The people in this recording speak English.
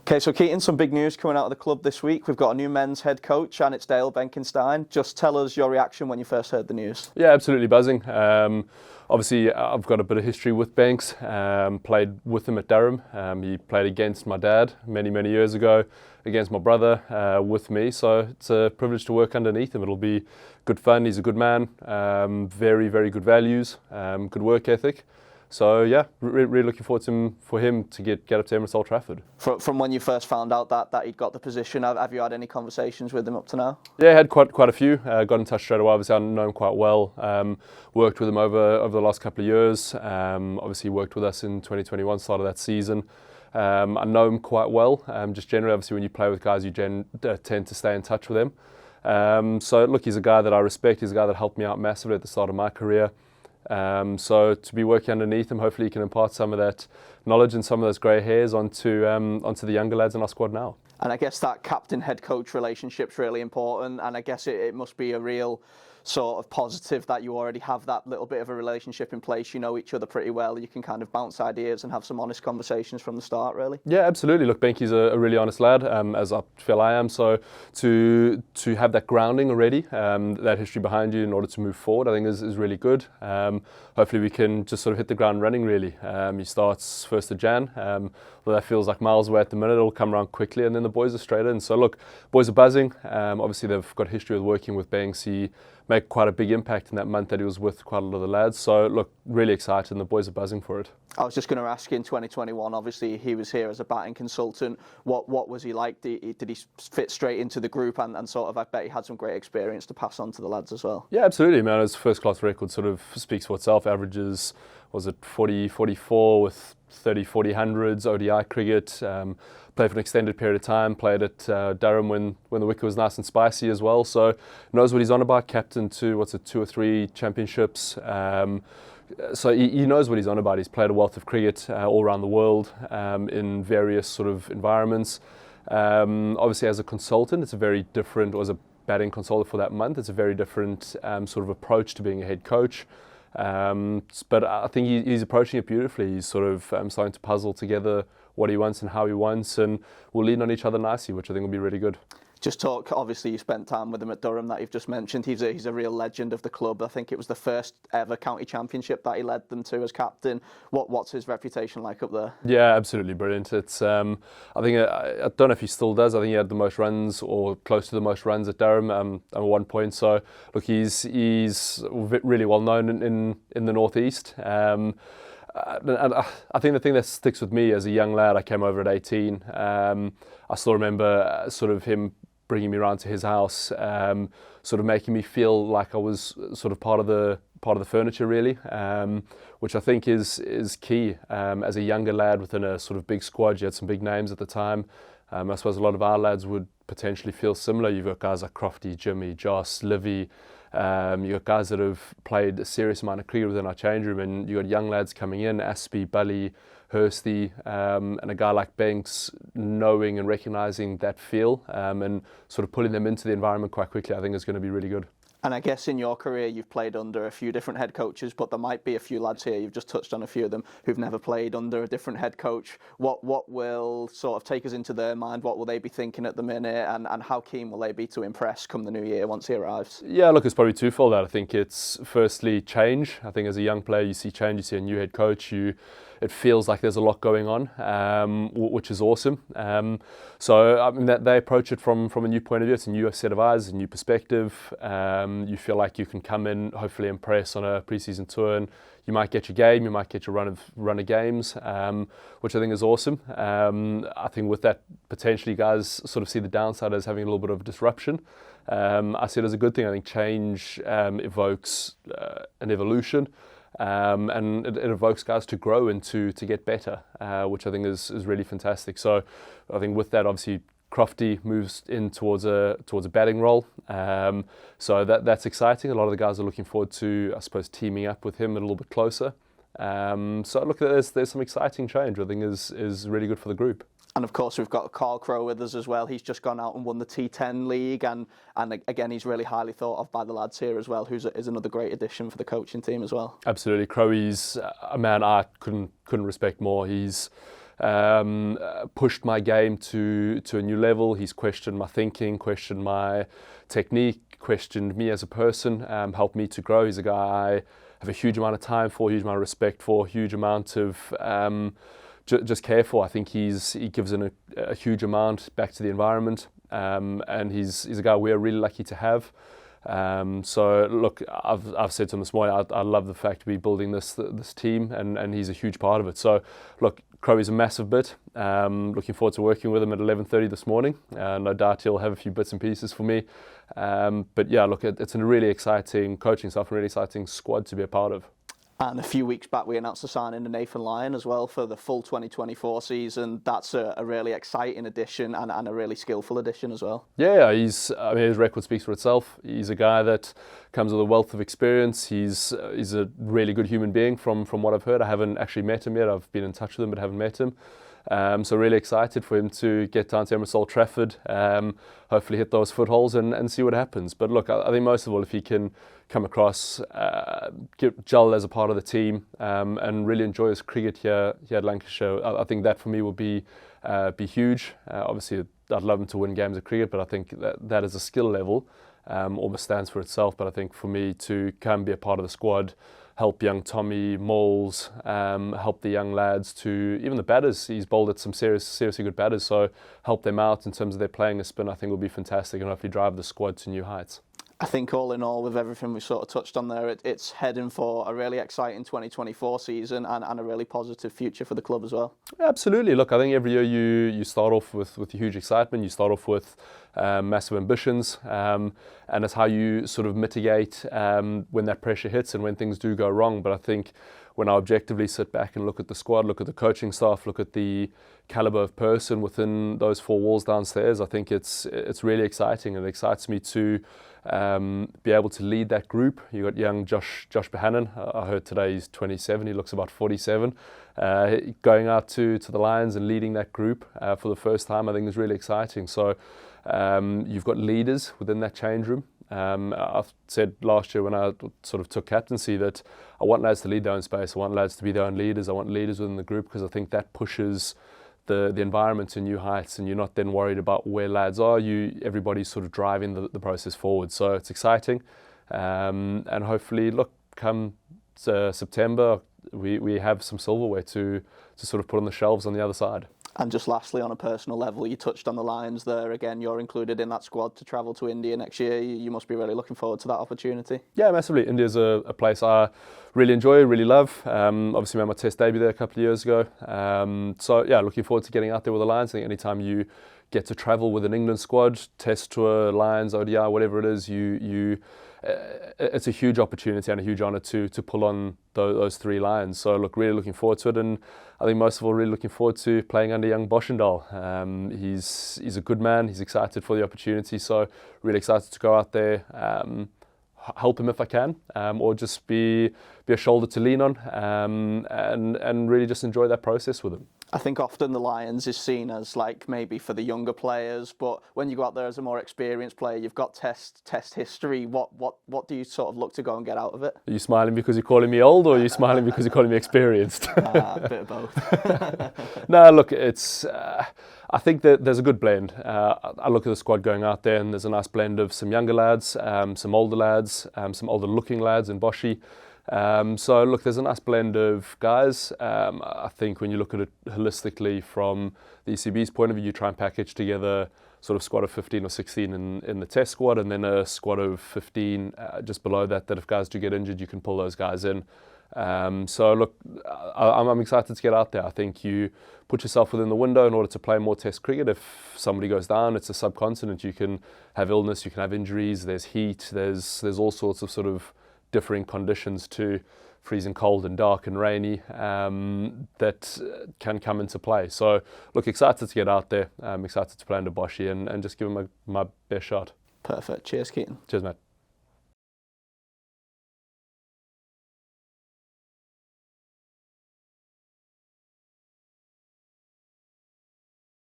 Okay, so Keaton, some big news coming out of the club this week. We've got a new men's head coach, and it's Dale Benkenstein. Just tell us your reaction when you first heard the news. Yeah, absolutely buzzing. Obviously, I've got a bit of history with Banks. Played with him at Durham. He played against my dad many years ago, against my brother with me. So it's a privilege to work underneath him. It'll be good fun. He's a good man. Very good values. Good work ethic. So yeah, really looking forward for him to get up to Emirates Old Trafford. From when you first found out that he'd got the position, have you had any conversations with him up to now? Yeah, I had quite a few. Got in touch straight away. Obviously, I know him quite well. Worked with him over the last couple of years. Obviously, worked with us in 2021, started that season. I know him quite well. Just generally, obviously, when you play with guys, you tend to stay in touch with them. So look, he's a guy that I respect. He's a guy that helped me out massively at the start of my career. So to be working underneath him, hopefully he can impart some of that knowledge and some of those grey hairs onto the younger lads in our squad now. And I guess that captain-head coach relationship's really important, and I guess it must be a real sort of positive that you already have that little bit of a relationship in place. You know each other pretty well. You can kind of bounce ideas and have some honest conversations from the start, really. Yeah, absolutely. Look, Benky's a really honest lad, as I feel I am. So to have that grounding already, that history behind you in order to move forward, I think is really good. Hopefully we can just sort of hit the ground running, really. He starts 1st of Jan. Although that feels like miles away at the minute, it'll come around quickly, and then the boys are straight in. So look, boys are buzzing. Obviously they've got history with working with Banks. He made quite a big impact in that month that he was with quite a lot of the lads. So look, really excited, and the boys are buzzing for it. I was just going to ask you, in 2021, obviously he was here as a batting consultant. What was he like? Did he fit straight into the group, and sort of, I bet he had some great experience to pass on to the lads as well? Yeah, absolutely, man. His first class record sort of speaks for itself. Averages, was it 40, 44 with 30, 40 hundreds, ODI cricket. Played for an extended period of time, played at Durham when the wicket was nice and spicy as well. So knows what he's on about, captain to, 2 or 3 championships. So he knows what he's on about. He's played a wealth of cricket all around the world in various sort of environments. Obviously as a consultant, it's a very different, or as a batting consultant for that month, it's a very different sort of approach to being a head coach. But I think he's approaching it beautifully. He's sort of starting to puzzle together what he wants and how he wants, and we'll lean on each other nicely, which I think will be really good. Just talk, obviously you spent time with him at Durham that you've just mentioned. He's a real legend of the club. I think it was the first ever county championship that he led them to as captain. What's his reputation like up there? Yeah, absolutely brilliant. It's I think I don't know if he still does. I think he had the most runs, or close to the most runs at Durham at one point. So look, he's really well known in the northeast. And I think the thing that sticks with me as a young lad, I came over at 18. I still remember sort of him bringing me around to his house, sort of making me feel like I was sort of part of the furniture, really, which I think is key. As a younger lad within a sort of big squad, you had some big names at the time. I suppose a lot of our lads would potentially feel similar. You've got guys like Crofty, Jimmy, Joss, Livy. You've got guys that have played a serious amount of cricket within our change room, and you've got young lads coming in, Aspie, Bully, Hursty, and a guy like Banks knowing and recognising that feel and sort of pulling them into the environment quite quickly, I think is going to be really good. And I guess in your career you've played under a few different head coaches, but there might be a few lads here, you've just touched on a few of them, who've never played under a different head coach. What will sort of take us into their mind? What will they be thinking at the minute, and how keen will they be to impress come the new year once he arrives? Yeah, look, it's probably twofold. I think it's firstly change. I think as a young player you see change, you see a new head coach, it feels like there's a lot going on, which is awesome. So I mean, that they approach it from a new point of view. It's a new set of eyes, a new perspective. You feel like you can come in, hopefully impress on a pre-season tour, and you might get your game, you might get your run of games, which I think is awesome. I think with that, potentially guys sort of see the downside as having a little bit of disruption. I see it as a good thing. I think change evokes an evolution. And it evokes guys to grow and to get better, which I think is really fantastic. So I think with that, obviously Crofty moves in towards a batting role, so that's exciting. A lot of the guys are looking forward to, I suppose, teaming up with him a little bit closer. So look, there's some exciting change, I think is really good for the group. And of course we've got Karl Crow with us as well. He's just gone out and won the T10 league, and again he's really highly thought of by the lads here as well, is another great addition for the coaching team as well. Absolutely, Crow is a man I couldn't respect more. He's pushed my game to a new level. He's questioned my thinking, questioned my technique, questioned me as a person, helped me to grow. He's a guy I have a huge amount of time for, huge amount of respect for, huge amount of just care for. I think he gives in a huge amount back to the environment, and he's a guy we're really lucky to have. So look, I've said to him this morning, I love the fact we're building this team, and he's a huge part of it. So look, Crow is a massive bit. Looking forward to working with him at 11:30 this morning. No doubt he'll have a few bits and pieces for me. But yeah, look, it's a really exciting coaching staff, a really exciting squad to be a part of. And a few weeks back, we announced the signing of Nathan Lyon as well for the full 2024 season. That's a really exciting addition and a really skillful addition as well. Yeah, his record speaks for itself. He's a guy that comes with a wealth of experience. He's a really good human being from what I've heard. I haven't actually met him yet. I've been in touch with him but haven't met him. So really excited for him to get down to Emirates Old Trafford, hopefully hit those footholds and see what happens. But look, I think most of all, if he can come across, gel as a part of the team, and really enjoy his cricket here at Lancashire, I think that for me will be huge. Obviously, I'd love him to win games of cricket, but I think that as a skill level almost stands for itself. But I think for me to come be a part of the squad, help young Tommy, Moles, help the young lads to, even the batters, he's bowled at some seriously good batters, so help them out in terms of their playing a spin, I think will be fantastic and hopefully drive the squad to new heights. I think all in all, with everything we sort of touched on there, it's heading for a really exciting 2024 season and a really positive future for the club as well. Absolutely. Look, I think every year you start off with huge excitement, you start off with massive ambitions, and it's how you sort of mitigate when that pressure hits and when things do go wrong. But I think when I objectively sit back and look at the squad, look at the coaching staff, look at the calibre of person within those four walls downstairs, I think it's really exciting, and it excites me to be able to lead that group. You got young Josh Bohannon. I heard today he's 27. He looks about 47. Going out to the Lions and leading that group for the first time, I think is really exciting. So you've got leaders within that change room. I've said last year when I sort of took captaincy that I want lads to lead their own space. I want lads to be their own leaders. I want leaders within the group because I think that pushes the environment to new heights, and you're not then worried about where lads are. Everybody's sort of driving the process forward. So it's exciting, and hopefully, look, come September, we have some silverware to sort of put on the shelves on the other side. And just lastly, on a personal level, you touched on the Lions there. Again, you're included in that squad to travel to India next year. You must be really looking forward to that opportunity. Yeah, massively. India's a place I really enjoy, really love. Obviously made my test debut there a couple of years ago. So yeah, looking forward to getting out there with the Lions. I think anytime you get to travel with an England squad, test tour, Lions, ODI, whatever it is, it's a huge opportunity and a huge honour to pull on those three Lions. So look, really looking forward to it, and I think most of all really looking forward to playing under young Boschendal. He's a good man, he's excited for the opportunity, so really excited to go out there, help him if I can, or just be a shoulder to lean on, and really just enjoy that process with him. I think often the Lions is seen as like maybe for the younger players, but when you go out there as a more experienced player, you've got test history. What do you sort of look to go and get out of it? Are you smiling because you're calling me old, or are you smiling because you're calling me experienced? A bit of both. No, look, it's. I think that there's a good blend. I look at the squad going out there, and there's a nice blend of some younger lads, some older lads, some older looking lads in Boshi. So look, there's a nice blend of guys. I think when you look at it holistically from the ECB's point of view, you try and package together sort of squad of 15 or 16 in the test squad, and then a squad of 15 just below that if guys do get injured, you can pull those guys in. So look, I'm excited to get out there. I think you put yourself within the window in order to play more test cricket. If somebody goes down, it's a subcontinent. You can have illness, you can have injuries, there's heat, there's all sorts of sort of differing conditions to freezing cold and dark and rainy that can come into play. So look, excited to get out there. I'm excited to play under Boshi and just give him my best shot. Perfect. Cheers, Keaton. Cheers, mate.